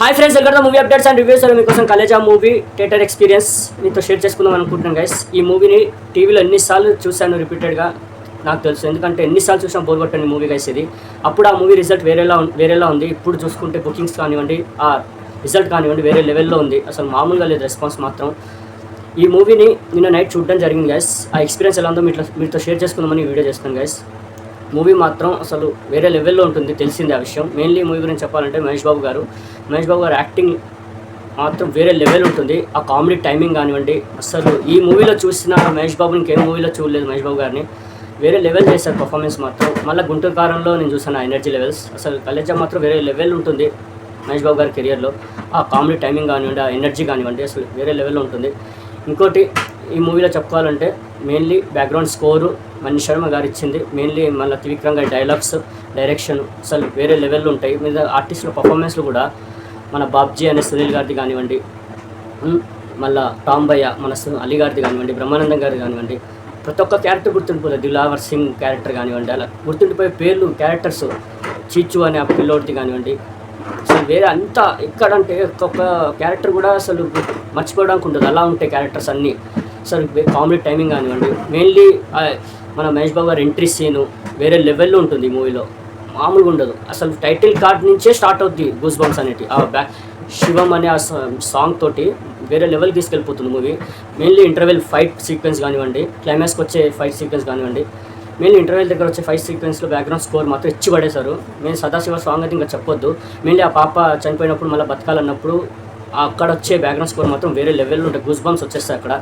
Hi friends, welcome to movie updates and reviews. మీకోసం Khaleja movie theatre experience మీతో share చేసుకుందాం అనుకుంటున్నాను గైస్. ఈ మూవీని టీవీలో ఎన్నిసార్లు చూశాను రిపీటెడ్గా నాకు తెలుసు, ఎందుకంటే ఎన్నిసార్లు చూసాం బోర్ కొట్టండి మూవీ గైస్ ఇది. అప్పుడు ఆ మూవీ రిజల్ట్ వేరేలా ఉంది. ఇప్పుడు చూసుకుంటే బుకింగ్స్ కానివ్వండి, ఆ రిజల్ట్ కానివ్వండి వేరే లెవెల్లో ఉంది. అసలు మామూలుగా లేదు రెస్పాన్స్ మాత్రం. ఈ మూవీని నిన్న నైట్ చూడడం జరిగింది గైస్. ఆ ఎక్స్పీరియన్స్ ఎలా ఉందో మీతో షేర్ చేసుకుందామని వీడియో చేస్తాను గైస్. మూవీ మాత్రం అసలు వేరే లెవెల్లో ఉంటుంది, తెలిసిందే ఆ విషయం. మెయిన్లీ మూవీ గురించి చెప్పాలంటే మహేష్ బాబు గారు యాక్టింగ్ మాత్రం వేరే లెవెల్ ఉంటుంది. ఆ కామెడీ టైమింగ్ కానివ్వండి, అసలు ఈ మూవీలో చూసిన మహేష్ బాబుని ఇంకేం మూవీలో చూడలేదు. మహేష్ బాబు గారిని వేరే లెవెల్ చేశారు పర్ఫార్మెన్స్ మాత్రం. మళ్ళీ గుంటూరు కారంలో నేను చూసాను ఎనర్జీ లెవెల్స్. అసలు కలేజా మాత్రం వేరే లెవెల్ ఉంటుంది మహేష్ బాబు గారి కెరియర్లో. ఆ కామెడీ టైమింగ్ కానివ్వండి, ఆ ఎనర్జీ కానివ్వండి, అసలు వేరే లెవెల్లో ఉంటుంది. ఇంకోటి ఈ మూవీలో చెప్పుకోవాలంటే mainly background score Mani Sharma గారు ఇచ్చింది. మెయిన్లీ మళ్ళీ త్రివిక్రమ్ గారి డైలాగ్స్, డైరెక్షన్ అసలు వేరే లెవెల్లో ఉంటాయి. మీద ఆర్టిస్టుల పర్ఫార్మెన్స్లు కూడా మన బాబ్జీ అనే సునీల్ గారిది కానివ్వండి, మళ్ళీ టాంబయ్య మన అలీ గారిది కానివ్వండి, బ్రహ్మానందం గారిది కానివ్వండి, ప్రతి ఒక్క క్యారెక్టర్ గుర్తుండిపోతుంది. దిలావర్ సింగ్ క్యారెక్టర్ కానివ్వండి, అలా గుర్తుండిపోయే పేర్లు క్యారెక్టర్స్. చీచు అనే ఆ పిల్లోడిది కానివ్వండి, అసలు వేరే అంతా ఎక్కడంటే ఒక్కొక్క క్యారెక్టర్ కూడా అసలు మర్చిపోవడానికి ఉంటుంది, అలా ఉంటాయి క్యారెక్టర్స్ అన్నీ. అసలు కామెడీ టైమింగ్ కానివ్వండి, మెయిన్లీ మన మహేష్ బాబు గారి ఎంట్రీ సీను వేరే లెవెల్లో ఉంటుంది ఈ మూవీలో, మామూలుగా ఉండదు. అసలు టైటిల్ కార్డ్ నుంచే స్టార్ట్ అవుద్ది గూస్ బంప్స్ అనేటి. ఆ శివం అనే ఆ సాంగ్ తోటి వేరే లెవెల్ తీసుకెళ్ళిపోతుంది movie. Mainly interval fight sequence కానివ్వండి, క్లైమాక్స్కి వచ్చే ఫైట్ సీక్వెన్స్ కానివ్వండి, మెయిన్లీ ఇంటర్వెల్ దగ్గర వచ్చే ఫైట్ సీక్వెన్స్లో బ్యాక్గ్రౌండ్ స్కోర్ మాత్రం ఇచ్చి పడేశారు. మెయిన్ సదాశివ సాంగ్ అయితే ఇంకా చెప్పొద్దు. మెయిన్లీ ఆ పాప చనిపోయినప్పుడు మళ్ళీ బతకాలన్నప్పుడు అక్కడ వచ్చే బ్యాక్గ్రౌండ్ స్కోర్ మాత్రం వేరే లెవెల్లో ఉంటాయి. గూస్ బంప్స్ వచ్చేస్తాయి అక్కడ.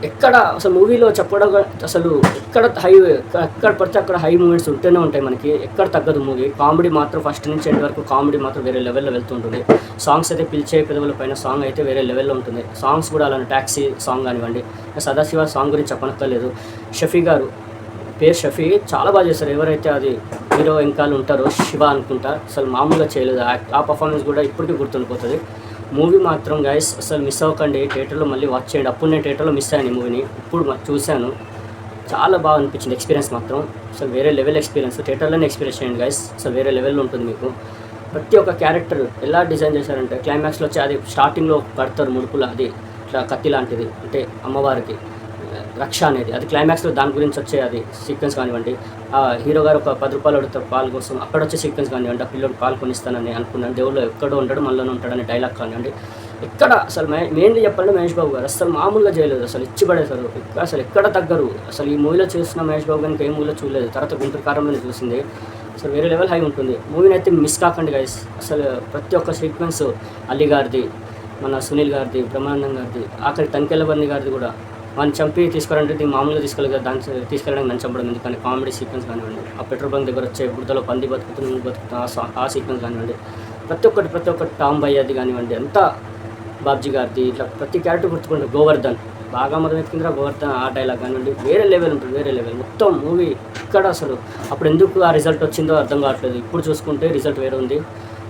ఎక్కడ అసలు మూవీలో చెప్పడం అసలు ఎక్కడ పడితే అక్కడ హై మూమెంట్స్ ఉంటూనే ఉంటాయి మనకి, ఎక్కడ తగ్గదు మూవీ. కామెడీ మాత్రం ఫస్ట్ నుంచి ఎండ్ వరకు కామెడీ మాత్రం వేరే లెవెల్లో వెళ్తుంటుంది. సాంగ్స్ అయితే పిలిచే పెదవుల పైన సాంగ్ అయితే వేరే లెవెల్లో ఉంటుంది. సాంగ్స్ కూడా అలానే ట్యాక్సీ సాంగ్ కానివ్వండి, సదాశివ సాంగ్ గురించి చెప్పనక్కర్లేదు. షఫీ గారు పేరు షఫీ చాలా బాగా చేస్తారు. ఎవరైతే అది హీరో వెంకాలు ఉంటారో శివ అనుకుంటా, అసలు మామూలుగా చేయలేదు. ఆ పర్ఫార్మెన్స్ కూడా ఇప్పటికీ గుర్తుండిపోతుంది. మూవీ మాత్రం గైస్ అసలు మిస్ అవ్వకండి, థియేటర్లో మళ్ళీ వాచ్ చేయండి. అప్పుడు నేను థియేటర్లో మిస్ అయ్యాను ఈ మూవీని, ఇప్పుడు చూశాను, చాలా బాగా అనిపించింది. ఎక్స్పీరియన్స్ మాత్రం అసలు వేరే లెవెల్ ఎక్స్పీరియన్స్. థియేటర్లోనే ఎక్స్పీరియన్స్ చేయండి గైస్, అసలు వేరే లెవెల్లో ఉంటుంది మీకు. ప్రతి ఒక్క క్యారెక్టర్ ఎలా డిజైన్ చేశారంటే, క్లైమాక్స్లో వచ్చి అది స్టార్టింగ్లో కడతారు ముడుపులు, అది ఇట్లా కత్తి లాంటిది, అంటే అమ్మవారికి రక్ష అనేది, అది క్లైమాక్స్లో దాని గురించి వచ్చే అది సీక్వెన్స్ కానివ్వండి. ఆ హీరో గారు ఒక 10 రూపాయలు అడుగుతారు పాలు కోసం, అక్కడ వచ్చే సీక్వెన్స్ కానివ్వండి. ఆ పిల్లోడు పాలు కొనిస్తానని అనుకున్నాను, దేవుళ్ళు ఎక్కడో ఉంటాడు మనలోనే ఉంటాడని డైలాగ్ కానివ్వండి. ఎక్కడ అసలు మెయిన్లీ చెప్పాలంటే మహేష్ బాబు గారు అసలు మామూలుగా చేయలేదు, అసలు ఇచ్చి పడేశారు. అసలు ఎక్కడ తగ్గరు. అసలు ఈ మూవీలో చూసిన మహేష్ బాబు గారికి ఏ మూవీలో చూడలేదు. తర్వాత గుంటూరు కారంలోనే చూసింది. అసలు వేరే లెవెల్ హై ఉంటుంది. మూవీని అయితే మిస్ కాకండి గైస్. అసలు ప్రతి ఒక్క సీక్వెన్స్, అలీ గారిది, మన సునీల్ గారిది, బ్రహ్మానందం గారిది, ఆఖరి తనికెళ్ళబంది గారిది కూడా, మనం చంపి తీసుకురంటే దీన్ని మామూలుగా తీసుకెళ్ళగా దాన్ని తీసుకెళ్ళడానికి నన్ను చంపడం ఎందుకని కామెడీ సీక్వెన్స్ కానివ్వండి, ఆ పెట్రోల్ బంక్ దగ్గర వచ్చే బుడతలో పంది బతుకుతున్న ఆ సీక్వెన్స్ కానివ్వండి, ప్రతి ఒక్కటి టాంబయ్యది కానివ్వండి, అంతా బాబ్జీ గారిది, ఇట్లా ప్రతి క్యారెక్టర్ గుర్తుకుంటే గోవర్ధన్ బాగా మొదలు ఎత్తుకుంటారా గోవర్ధన్, ఆ డైలాగ్ కానివ్వండి వేరే లెవెల్ ఉంటుంది, వేరే లెవెల్ మొత్తం మూవీ. ఇక్కడ అసలు అప్పుడు ఎందుకు ఆ రిజల్ట్ వచ్చిందో అర్థం కావట్లేదు. ఇప్పుడు చూసుకుంటే రిజల్ట్ వేరే ఉంది.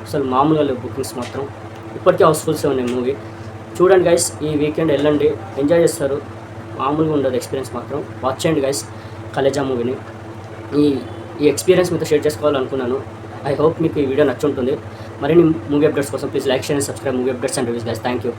అసలు మామూలుగా లేవు బుకింగ్స్ మాత్రం. ఇప్పటికీ హౌస్ఫుల్సే ఉన్నాయి మూవీ. చూడండి గైస్, ఈ వీకెండ్ వెళ్ళండి, ఎంజాయ్ చేస్తారు. మామూలుగా ఉండదు ఎక్స్పీరియన్స్ మాత్రం. వాచ్ చేయండి గైస్ కలేజా మూవీని. ఈ ఎక్స్పీరియన్స్ మీతో షేర్ చేసుకోవాలనుకున్నాను. ఐ హోప్ మీకు ఈ వీడియో నచ్చుంటుంది. మరిన్ని మూవీ అప్డేట్స్ కోసం please like, share and subscribe movie updates and reviews guys. Thank you.